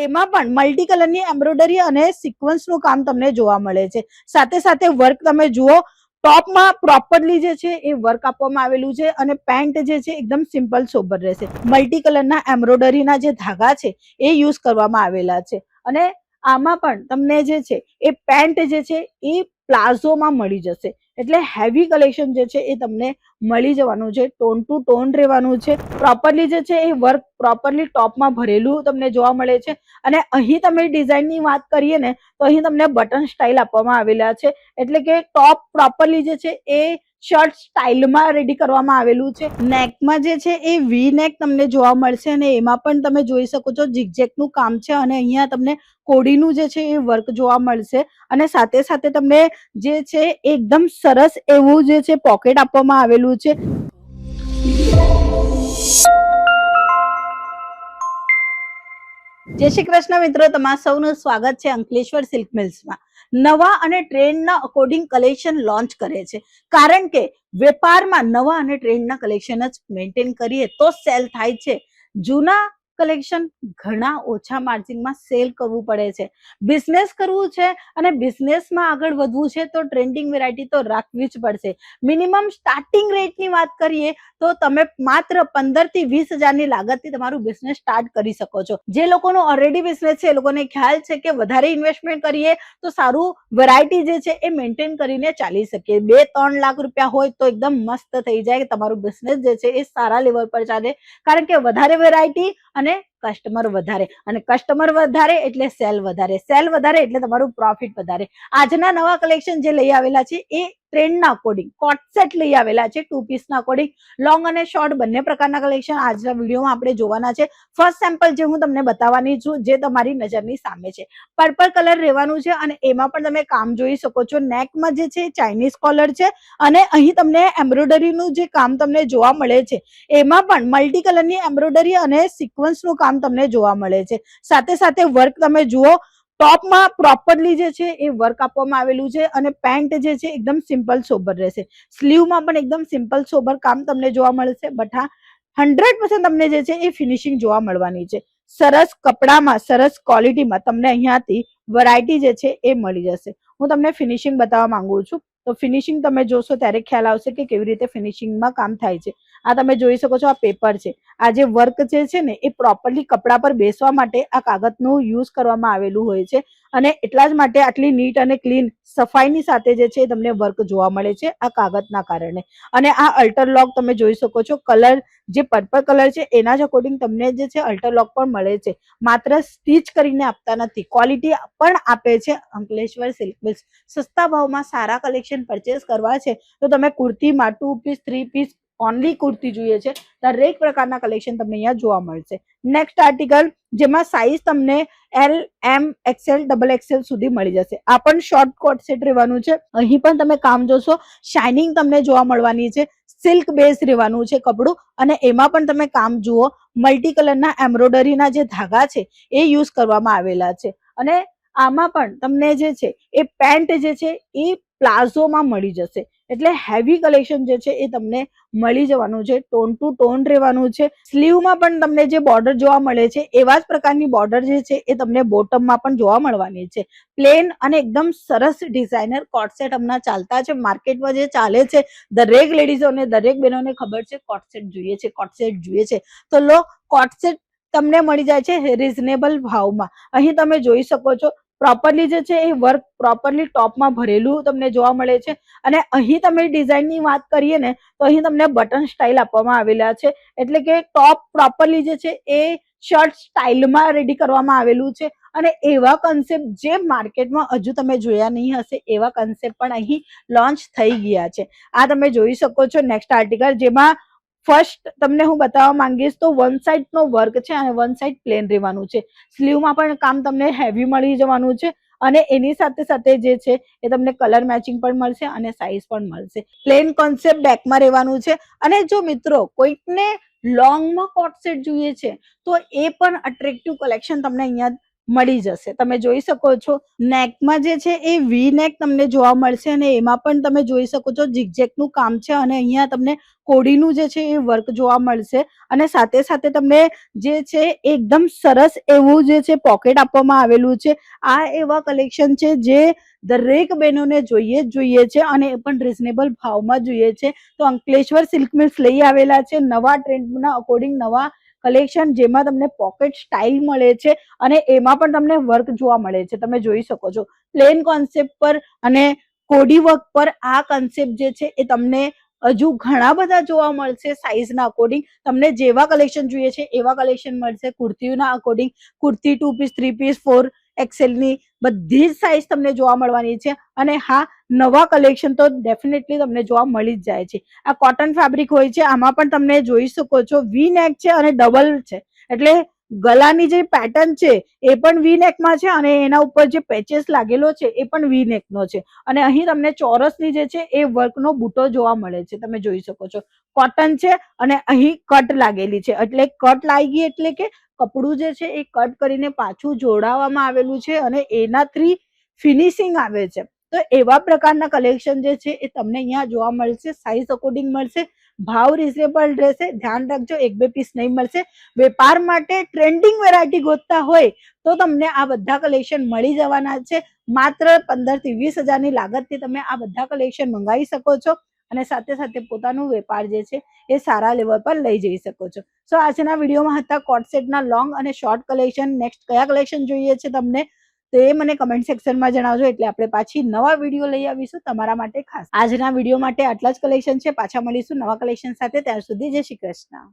એમાં પણ મલ્ટી કલરની એમ્બ્રોઇડરી અને સિક્વન્સનું કામ તમને જોવા મળે છે. સાથે સાથે વર્ક તમે જુઓ, ટોપમાં પ્રોપરલી જે છે એ વર્ક આપવામાં આવેલું છે અને પેન્ટ જે છે એકદમ સિમ્પલ સોબર રહેશે. મલ્ટી કલરના એમ્બ્રોઇડરીના જે ધાગા છે એ યુઝ કરવામાં આવેલા છે અને આમાં પણ તમને જે છે એ પેન્ટ જે છે એ પ્લાઝોમાં મળી જશે. એટલે હેવી કલેક્શન જે છે એ તમને મળી જવાનું છે. ટોન ટુ ટોન રહેવાનું છે. પ્રોપરલી જે છે એ વર્ક પ્રોપરલી ટોપમાં ભરેલું તમને જોવા મળે છે અને અહીં તમે ડિઝાઇનની વાત કરીએ ને તો અહીં તમને બટન સ્ટાઇલ આપવામાં આવેલા છે. એટલે કે ટોપ પ્રોપરલી જે છે એ શર્ટ સ્ટાઇલમાં રેડી કરવામાં આવેલું છે. નેકમાં જે છે એ વી નેક તમને જોવા મળશે અને એમાં પણ તમે જોઈ શકો છો ઝિગઝેગનું કામ છે અને અહીંયા તમને કોડીનું જે છે એ વર્ક જોવા મળશે અને સાથે સાથે તમને જે છે એકદમ સરસ એવું જે છે પોકેટ આપવામાં આવેલું છે. જય શ્રી કૃષ્ણ મિત્રો, તમારા સૌનું સ્વાગત છે અંકલેશ્વર સિલ્ક મિલ્સમાં. નવા અને ટ્રેન્ડના અકોર્ડિંગ કલેક્શન લોન્ચ કરે છે, કારણ કે વેપારમાં નવા અને ટ્રેન્ડના કલેક્શન જ મેન્ટેન કરીએ તો સેલ થાય છે. જૂના કલેક્શન ઘણા ઓછા માર્જિનમાં સેલ કરવું પડે છે. બિઝનેસ કરવું છે અને બિઝનેસમાં આગળ વધવું છે તો ટ્રેન્ડિંગ વેરાયટી તો રાખવી જ પડશે. મિનિમમ સ્ટાર્ટિંગ રેટની વાત કરીએ તો તમે માત્ર 15 થી 20 હજારની લાગતથી તમારું બિઝનેસ સ્ટાર્ટ કરી શકો છો. જે લોકોનો ઓલરેડી બિઝનેસ છે એ લોકોને ખ્યાલ છે કે વધારે ઇન્વેસ્ટમેન્ટ કરીએ તો સારું વેરાયટી જે છે એ મેન્ટેન કરીને ચાલી શકીએ. 2-3 લાખ રૂપિયા હોય તો એકદમ મસ્ત થઈ જાય કે તમારું બિઝનેસ જે છે એ સારા લેવલ પર ચાલે, કારણ કે વધારે વેરાયટી અને કસ્ટમર વધારે, અને કસ્ટમર વધારે એટલે સેલ વધારે, સેલ વધારે એટલે તમારું પ્રોફિટ વધારે. આજના નવા કલેક્શન જે લઈ આવેલા છે એ ટ્રેન્ડના અકોર્ડિંગ કોટ સેટ લઈ આવેલા છે. 2 પીસના અકોર્ડિંગ લોંગ અને શોર્ટ બંને પ્રકારના કલેક્શન આજના વિડીયોમાં આપણે જોવાના છે. ફર્સ્ટ સેમ્પલ જે હું તમને બતાવવાની છું, જે તમારી નજરની સામે છે, પર્પલ કલર રહેવાનું છે અને એમાં પણ તમે કામ જોઈ શકો છો. નેકમાં જે છે ચાઇનીઝ કોલર છે અને અહીં તમને એમ્બ્રોઇડરીનું જે કામ તમને જોવા મળે છે એમાં પણ મલ્ટી કલરની એમ્બ્રોઇડરી અને સિક્વન્સનું કામ તમને જોવા મળે છે. સાથે સાથે વર્ક તમે જુઓ, ટોપમાં પ્રોપરલી જે છે એ વર્ક આપવામાં આવેલું છે અને પેન્ટ જે છે એકદમ સિમ્પલ સોબર રહેશે. સ્લીવમાં પણ એકદમ સિમ્પલ સોબર કામ તમને જોવા મળશે. બટ હા, 100% તમને જે છે એ ફિનિશિંગ જોવા મળવાની છે. સરસ કપડામાં, સરસ ક્વોલિટીમાં તમને અહીંયાથી વેરાયટી જે છે એ મળી જશે. હું તમને ફિનિશિંગ બતાવવા માંગુ છું, તો ફિનિશિંગ તમે જોશો ત્યારે ખ્યાલ આવશે કે કેવી રીતે ફિનિશિંગમાં કામ થાય છે. આ તમે જોઈ શકો છો, આ પેપર છે. આ જે વર્ક જે છે ને એ પ્રોપરલી કપડા પર બેસવા માટે આ કાગળનું યુઝ કરવામાં આવેલું હોય છે અને એટલા જ માટે આટલી નીટ અને ક્લીન સફાઈની સાથે જે છે તમને વર્ક જોવા મળે છે આ કાગળના કારણે. અને આ અલ્ટરલોક તમે જોઈ શકો છો, કલર જે પર્પલ કલર છે એના જ અકોર્ડિંગ તમને જે છે અલ્ટરલોક પણ મળે છે. માત્ર સ્ટીચ કરીને આપતા નથી, ક્વોલિટી પણ આપે છે. અંકલેશ્વર સિલ્ક મિલ્સ સસ્તા ભાવમાં સારા કલેક્શન પરચેસ કરવા છે તો તમે કુર્તીમાં 2 પીસ 3 પીસ ઓનલી કુર્તી જોઈએ છે, દરેક પ્રકારના કલેક્શન તમને અહીંયા જોવા મળશે. નેક્સ્ટ આર્ટિકલ, જેમાં સાઈઝ તમને L, M, XL, XXL સુધી મળી જશે. આ પણ શોર્ટ કોટ સેટ રહેવાનું છે. અહીં પણ તમે કામ જોશો, શાઇનિંગ તમને જોવા મળવાની છે. સિલ્ક બેઝ રહેવાનું છે કપડું અને એમાં પણ તમે કામ જુઓ, મલ્ટી કલરના એમ્બ્રોઇડરીના જે ધાગા છે એ યુઝ કરવામાં આવેલા છે અને આમાં પણ તમને જે છે એ પેન્ટ જે છે એ પ્લાઝોમાં મળી જશે. એટલે હેવી કલેક્શન જે છે એ તમને મળી જવાનું છે. ટોન ટુ ટોન રહેવાનું છે. સ્લીવમાં પણ તમને જે બોર્ડર જોવા મળે છે એવા જ પ્રકારની બોર્ડર જે છે એ તમને બોટમમાં પણ જોવા મળવાની છે. પ્લેન અને એકદમ સરસ ડિઝાઇનર કોટ સેટ હમણાં ચાલતા છે માર્કેટમાં, જે ચાલે છે. દરેક લેડીઝોને, દરેક બહેનોને ખબર છે કોટ સેટ જોઈએ છે, કોટ સેટ જોઈએ છે. તો લો, કોટ સેટ તમને મળી જાય છે રીઝનેબલ ભાવમાં. અહીં તમે જોઈ શકો છો, પ્રોપરલી જે છે એ વર્ક પ્રોપરલી ટોપમાં ભરેલું તમને જોવા મળે છે અને અહીં તમે ડિઝાઇનની વાત કરીએ ને તો અહીં તમને બટન સ્ટાઇલ આપવામાં આવેલા છે. એટલે કે ટોપ પ્રોપરલી જે છે એ શર્ટ સ્ટાઇલમાં રેડી કરવામાં આવેલું છે અને એવા કન્સેપ્ટ જે માર્કેટમાં હજુ તમે જોયા નહીં હશે એવા કન્સેપ્ટ પણ અહીં લોન્ચ થઈ ગયા છે. આ તમે જોઈ શકો છો નેક્સ્ટ આર્ટિકલ, જેમાં ફર્સ્ટ તમને હું બતાવવા માંગીશ તો વન સાઇડ નો વર્ક છે અને વન સાઇડ પ્લેન રહેવાનું છે. સ્લીવમાં પણ કામ તમને હેવી મળી જવાનું છે અને એની સાથે સાથે જે છે એ તમને કલર મેચિંગ પણ મળશે અને સાઈઝ પણ મળશે. પ્લેન કોન્સેપ્ટ બેકમાં રહેવાનું છે. અને જો મિત્રો કોઈકને લોંગમાં કોટ સેટ જોઈએ છે તો એ પણ અટ્રેક્ટિવ કલેક્શન તમને અહીંયા મળી જશે. તમે જોઈ શકો છો નેકમાં જે છે એ વી નેક તમને જોવા મળશે અને એમાં પણ તમે જોઈ શકો છો ઝિગઝેગનું કામ છે અને અહીંયા તમને કોડીનું જે છે એ વર્ક જોવા મળશે અને સાથે સાથે તમને જે છે એકદમ સરસ એવું જે છે પોકેટ આપવામાં આવેલું છે. આ એવા કલેક્શન છે જે દરેક બહેનોને જોઈએ જ જોઈએ છે અને એ પણ રીઝનેબલ ભાવમાં જોઈએ છે. તો અંકલેશ્વર સિલ્ક મિલ્સ લઈ આવેલા છે નવા ટ્રેન્ડના અકોર્ડિંગ નવા કલેક્શન, જેમાં તમને પોકેટ સ્ટાઇલ મળે છે અને એમાં પણ તમને વર્ક જોવા મળે છે. તમે જોઈ શકો છો પ્લેન કોન્સેપ્ટ પર અને કોડી વર્ક પર આ કોન્સેપ્ટ જે છે એ તમને હજુ ઘણા બધા જોવા મળશે. સાઈઝના અકોર્ડિંગ તમને જેવા કલેક્શન જોઈએ છે એવા કલેક્શન મળશે. કુર્તીઓના અકોર્ડિંગ કુર્તી 2 પીસ 3 પીસ 4 એક્સેલની બધી જ સાઈઝ તમને જોવા મળવાની છે અને હા, નવા કલેક્શન તો ડેફિનેટલી તમને જોવા મળી જ જાય છે. આ કોટન ફેબ્રિક હોય છે, આમાં પણ તમને જોઈ શકો છો વી નેક છે અને ડબલ છે, એટલે ગલાની જે પેટર્ન છે એ પણ વી નેકમાં છે અને એના ઉપર જે પેચેસ લાગેલો છે એ પણ વી નેકનો છે અને અહીં તમને ચોરસની જે છે એ વર્કનો બૂટો જોવા મળે છે. તમે જોઈ શકો છો કોટન છે અને અહીં કટ લાગેલી છે, એટલે કટ લાગી એટલે કે કપડું જે છે એ કટ કરીને પાછું જોડાવવામાં આવેલું છે અને એનાથી ફિનિશિંગ આવે છે. તો એવા પ્રકારના કલેક્શન જે છે એ તમને અહીંયા જોવા મળશે. સાઈઝ અકોર્ડિંગ મળશે, ભાવ રિઝનેબલ રહેશે. ધ્યાન રાખજો 1-2 પીસ નહીં મળશે. વેપાર માટે ટ્રેન્ડિંગ વેરાયટી ગોતતા હોય તો તમને આ બધા કલેક્શન મળી જવાના છે. માત્ર 15 થી 20 હજારની લાગતથી તમે આ બધા કલેક્શન મંગાવી શકો છો અને સાથે સાથે પોતાનું વેપાર જે છે એ સારા લેવલ પર લઈ જઈ શકો છો. સો આજના વિડીયોમાં હતા કોટ સેટના લોંગ અને શોર્ટ કલેક્શન. નેક્સ્ટ કયા કલેક્શન જોઈએ છે તમને તો એ મને કમેન્ટ સેક્શનમાં જણાવજો, એટલે આપણે પાછી નવા વિડીયો લઈ આવીશું તમારા માટે ખાસ. આજના વિડીયો માટે આટલા જ કલેક્શન છે. પાછા મળીશું નવા કલેક્શન સાથે. ત્યાર સુધી જય શ્રી કૃષ્ણ.